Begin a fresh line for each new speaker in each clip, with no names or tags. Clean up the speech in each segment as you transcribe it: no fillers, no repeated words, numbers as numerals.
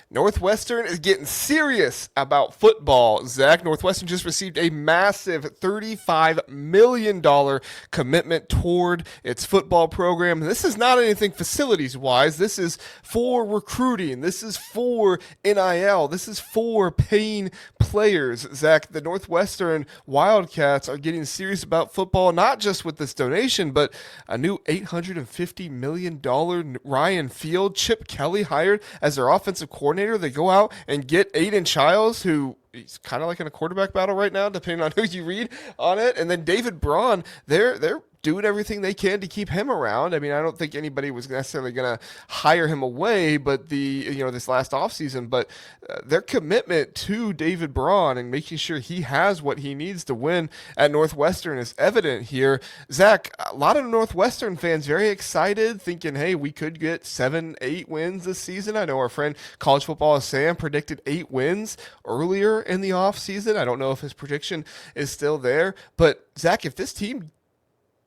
Northwestern is getting serious about football. Zach, Northwestern just received a massive $35 million commitment toward its football program. This is not anything facilities wise. This is for recruiting. This is for NIL. This is for paying players. Zach, the Northwestern Wildcats are getting serious about football, not just with this donation, but a new $850 million Ryan Field. Chip Kelly hired as their offensive coordinator. They go out and get Aidan Chiles, who he's kind of like in a quarterback battle right now, depending on who you read on it. And then David Braun, they're doing everything they can to keep him around. I mean, I don't think anybody was necessarily going to hire him away, but this last offseason, but their commitment to David Braun and making sure he has what he needs to win at Northwestern is evident here. Zach, a lot of Northwestern fans very excited, thinking, hey, we could get 7-8 wins this season. I know our friend College Football Sam predicted 8 wins earlier in the offseason. I don't know if his prediction is still there, but Zach, if this team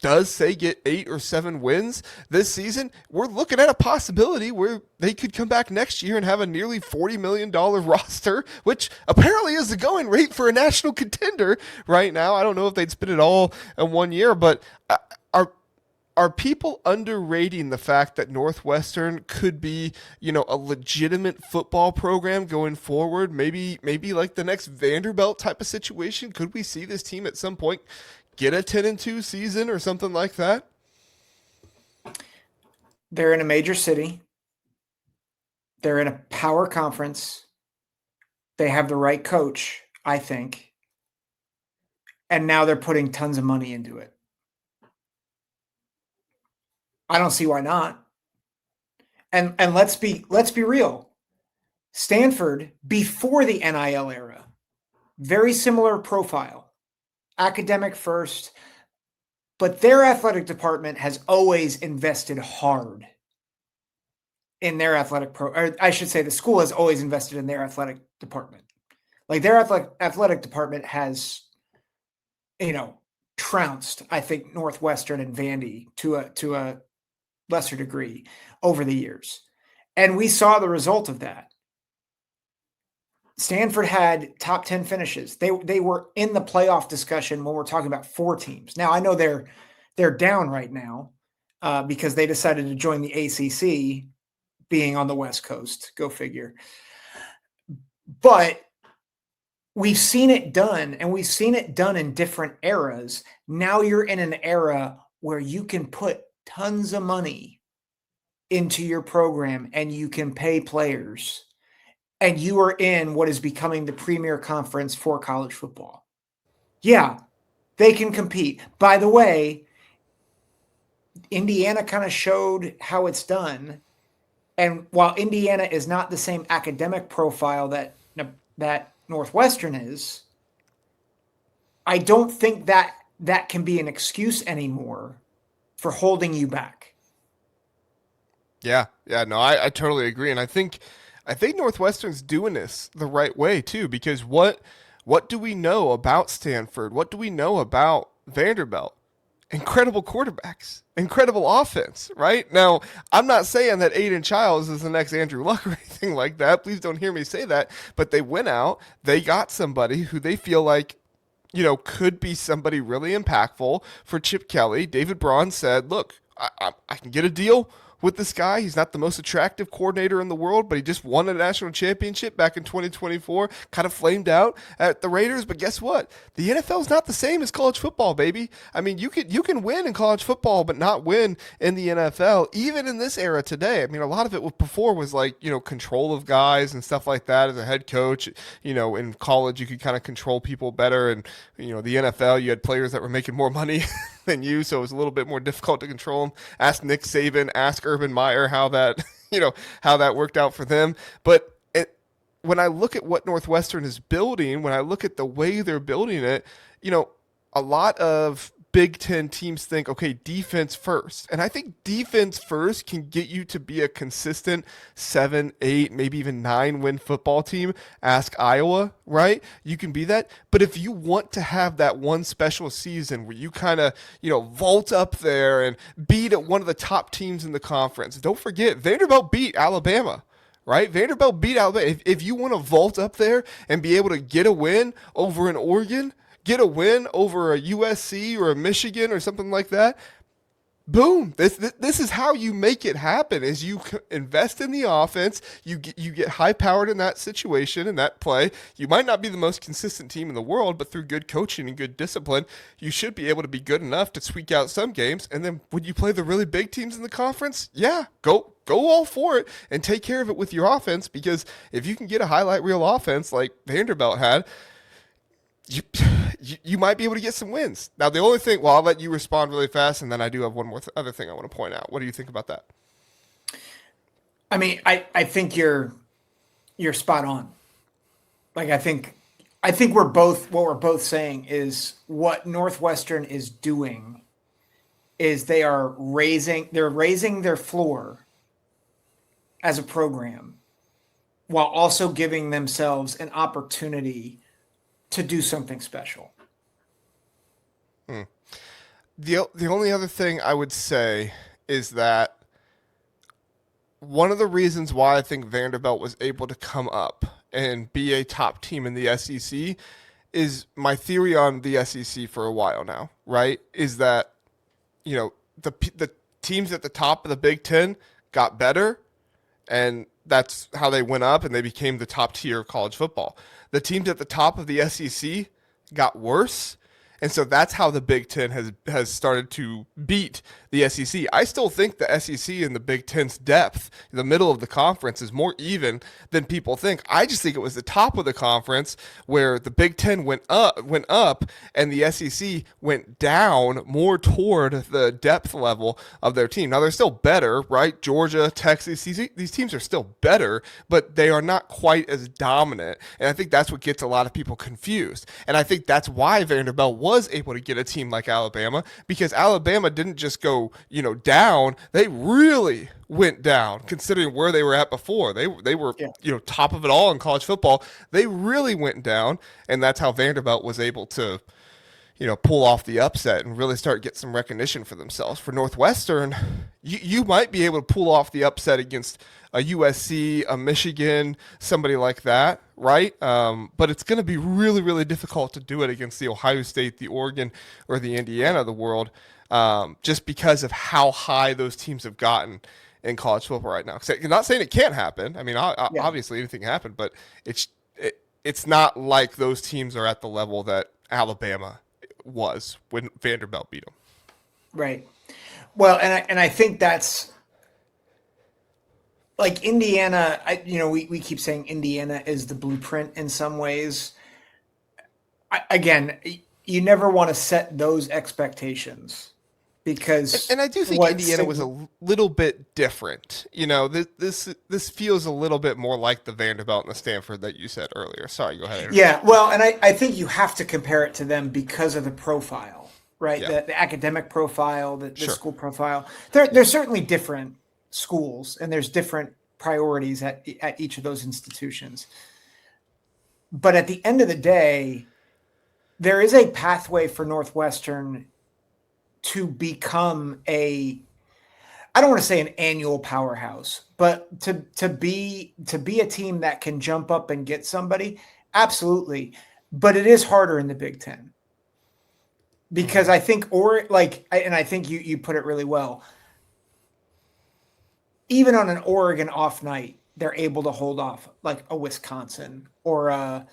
does say get 8 or 7 wins this season, we're looking at a possibility where they could come back next year and have a nearly $40 million roster, which apparently is the going rate for a national contender right now. I don't know if they'd spend it all in 1 year, but are people underrating the fact that Northwestern could be, a legitimate football program going forward? Maybe like the next Vanderbilt type of situation. Could we see this team at some point get a 10-2 season or something like that?
They're in a major city. They're in a power conference. They have the right coach, I think. And now they're putting tons of money into it. I don't see why not. And let's be real. Stanford, before the NIL era, very similar profile. Academic first, but their athletic department has always invested hard in their or I should say the school has always invested in their athletic department. Like their athletic department has, trounced, I think, Northwestern and Vandy to a lesser degree over the years. And we saw the result of that. Stanford had top 10 finishes. They were in the playoff discussion when we're talking about 4 teams. Now, I know they're down right now because they decided to join the ACC, being on the West Coast. Go figure. But we've seen it done, and we've seen it done in different eras. Now you're in an era where you can put tons of money into your program and you can pay players. And you are in what is becoming the premier conference for college football. Yeah, they can compete. By the way, Indiana kind of showed how it's done. And while Indiana is not the same academic profile that Northwestern is, I don't think that can be an excuse anymore for holding you back.
Yeah, no, I totally agree. And I think Northwestern's doing this the right way too, because what do we know about Stanford? What do we know about Vanderbilt? Incredible quarterbacks, incredible offense, right? Now, I'm not saying that Aidan Chiles is the next Andrew Luck or anything like that. Please don't hear me say that. But they went out, they got somebody who they feel like, could be somebody really impactful for Chip Kelly. David Braun said, look, I can get a deal with this guy. He's not the most attractive coordinator in the world, but he just won a national championship back in 2024, kind of flamed out at the Raiders. But guess what? The NFL is not the same as college football, baby. I mean, you can win in college football, but not win in the NFL, even in this era today. I mean, a lot of it before was like, control of guys and stuff like that as a head coach. In college, you could kind of control people better. And, the NFL, you had players that were making more money than you, so it was a little bit more difficult to control them. Ask Nick Saban, ask Urban Meyer how that worked out for them. But when I look at what Northwestern is building, when I look at the way they're building it, a lot of Big Ten teams think, okay, defense first. And I think defense first can get you to be a consistent 7, 8, maybe even 9 win football team. Ask Iowa, right? You can be that. But if you want to have that one special season where you kind of, vault up there and beat one of the top teams in the conference, don't forget Vanderbilt beat Alabama, right? Vanderbilt beat Alabama. If you want to vault up there and be able to get a win over an Oregon, get a win over a USC or a Michigan or something like that, boom, this is how you make it happen. Is you invest in the offense, you get high powered in that situation, in that play. You might not be the most consistent team in the world, but through good coaching and good discipline, you should be able to be good enough to squeak out some games. And then when you play the really big teams in the conference, yeah, go all for it and take care of it with your offense, because if you can get a highlight reel offense like Vanderbilt had, you might be able to get some wins. Now, the only thing, well, I'll let you respond really fast, and then I do have one more other thing I want to point out. What do you think about that?
I mean, I think you're spot on. Like, I think we're both saying is what Northwestern is doing is they're raising their floor as a program while also giving themselves an opportunity to do something special.
The only other thing I would say is that one of the reasons why I think Vanderbilt was able to come up and be a top team in the SEC is my theory on the SEC for a while now, right? Is that, you know, the teams at the top of the Big Ten got better, and that's how they went up and they became the top tier of college football. The teams at the top of the SEC got worse, and so that's how the Big Ten has started to beat the SEC. I still think the SEC and the Big Ten's depth, the middle of the conference, is more even than people think. I just think it was the top of the conference where the Big Ten went up, and the SEC went down more toward the depth level of their team. Now they're still better, right? Georgia, Texas, these teams are still better, but they are not quite as dominant. And I think that's what gets a lot of people confused. And I think that's why Vanderbilt was able to get a team like Alabama, because Alabama didn't just go, down. They really went down considering where they were at before. They were, top of it all in college football. They really went down, and that's how Vanderbilt was able to, pull off the upset and really start get some recognition for themselves. For Northwestern, you might be able to pull off the upset against a USC, a Michigan, somebody like that, right? But it's going to be really, really difficult to do it against the Ohio State, the Oregon, or the Indiana of the world, just because of how high those teams have gotten in college football right now. I'm not saying it can't happen. I mean, obviously anything can happen, but it's not like those teams are at the level that Alabama was when Vanderbilt beat them.
Right. Well, and I think that's like Indiana. We keep saying Indiana is the blueprint in some ways. Again, you never want to set those expectations, because
and I do think Indiana was a little bit different. This feels a little bit more like the Vanderbilt and the Stanford that you said earlier. Sorry, go ahead.
Yeah, well, and I think you have to compare it to them because of the profile, right?
Yeah.
The academic profile, the
Sure.
school profile. There's certainly different schools, and there's different priorities at each of those institutions. But at the end of the day, there is a pathway for Northwestern to become I don't want to say an annual powerhouse, but to be a team that can jump up and get somebody, absolutely. But it is harder in the Big Ten, because I think, and I think you put it really well. Even on an Oregon off night, they're able to hold off like a Wisconsin or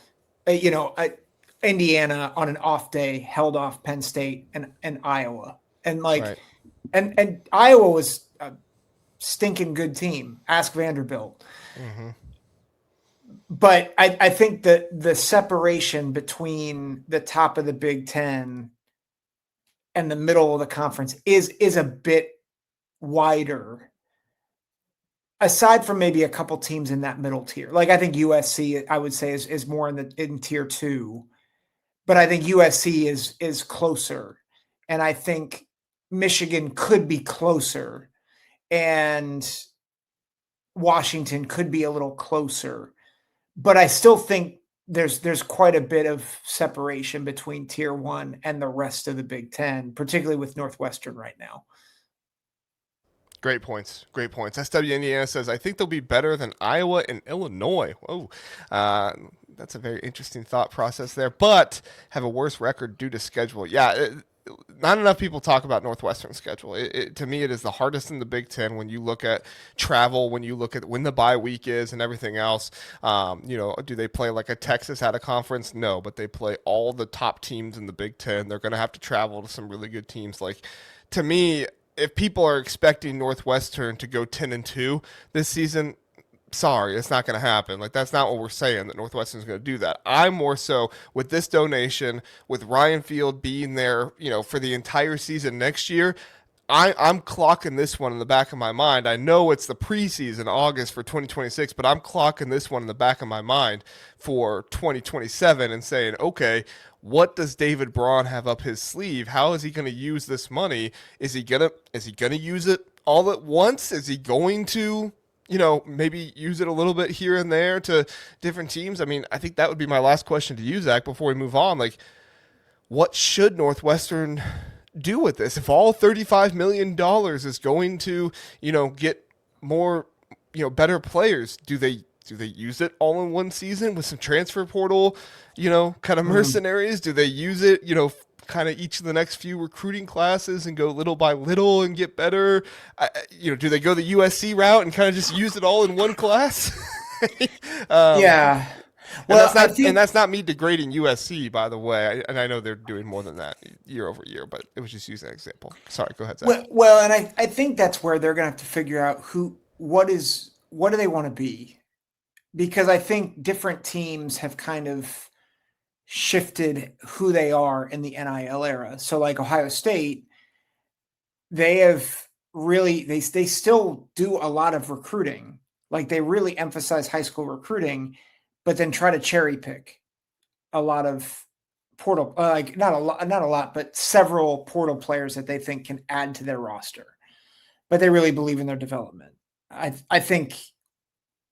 Indiana on an off day held off Penn State and Iowa. And
Right.
and Iowa was a stinking good team. Ask Vanderbilt.
Mm-hmm.
But I think that the separation between the top of the Big Ten and the middle of the conference is a bit wider, aside from maybe a couple teams in that middle tier. Like, I think USC, I would say, is more in tier 2, but I think USC is closer, and I think Michigan could be closer, and Washington could be a little closer. But I still think there's quite a bit of separation between tier 1 and the rest of the Big Ten, particularly with Northwestern right now.
Great points. Great points. SW Indiana says, I think they'll be better than Iowa and Illinois. Whoa. That's a very interesting thought process there, but have a worse record due to schedule. Yeah, not enough people talk about Northwestern's schedule. To me, it is the hardest in the Big Ten when you look at travel, when you look at when the bye week is and everything else. Do they play like a Texas at a conference? No, but they play all the top teams in the Big Ten. They're going to have to travel to some really good teams. Like, to me, if people are expecting Northwestern to go 10-2 this season, sorry, it's not going to happen. Like, that's not what we're saying, that Northwestern's going to do that. I'm more so with this donation, with Ryan Field being there, for the entire season next year. I'm clocking this one in the back of my mind. I know it's the preseason, August for 2026, but I'm clocking this one in the back of my mind for 2027 and saying, okay, what does David Braun have up his sleeve? How is he going to use this money? Is he gonna use it all at once? Is he going to maybe use it a little bit here and there to different teams? I mean, I think that would be my last question to you, Zach, before we move on. Like, what should Northwestern do with this? If all $35 million is going to, get more, better players, do they use it all in one season with some transfer portal, kind of mercenaries? Do they use it, kind of each of the next few recruiting classes and go little by little and get better? Do they go the USC route and kind of just use it all in one class?
Yeah. Well,
that's not me degrading USC, by the way. And I know they're doing more than that year over year, but it was just using an example. Sorry, go ahead, Zach.
Well, and I think that's where they're going to have to figure out what do they want to be? Because I think different teams have kind of shifted who they are in the NIL era. So like Ohio State, they have really, they still do a lot of recruiting. Like they really emphasize high school recruiting, but then try to cherry pick a lot of portal, not a lot, but several portal players that they think can add to their roster, but they really believe in their development. I think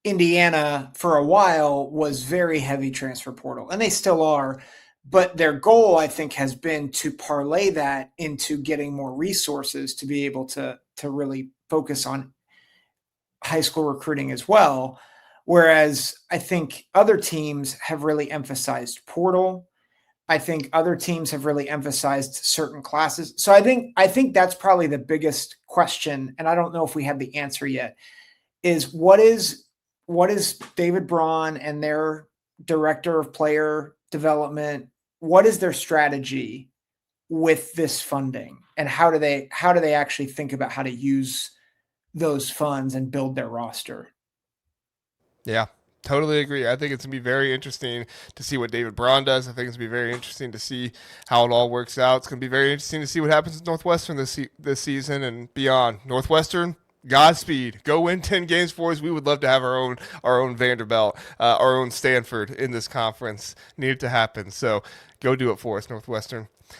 Indiana for a while was very heavy transfer portal, and they still are, but their goal, I think, has been to parlay that into getting more resources to be able to really focus on high school recruiting as well. Whereas I think other teams have really emphasized portal. I think other teams have really emphasized certain classes. So I think that's probably the biggest question, and I don't know if we have the answer yet, is what is David Braun and their director of player development, what is their strategy with this funding, and how do they actually think about how to use those funds and build their roster?
Yeah, totally agree. I think it's going to be very interesting to see what David Braun does. I think it's going to be very interesting to see how it all works out. It's going to be very interesting to see what happens with Northwestern this season and beyond. Northwestern, Godspeed. Go win 10 games for us. We would love to have our own Vanderbilt, our own Stanford in this conference. Need it to happen. So go do it for us, Northwestern.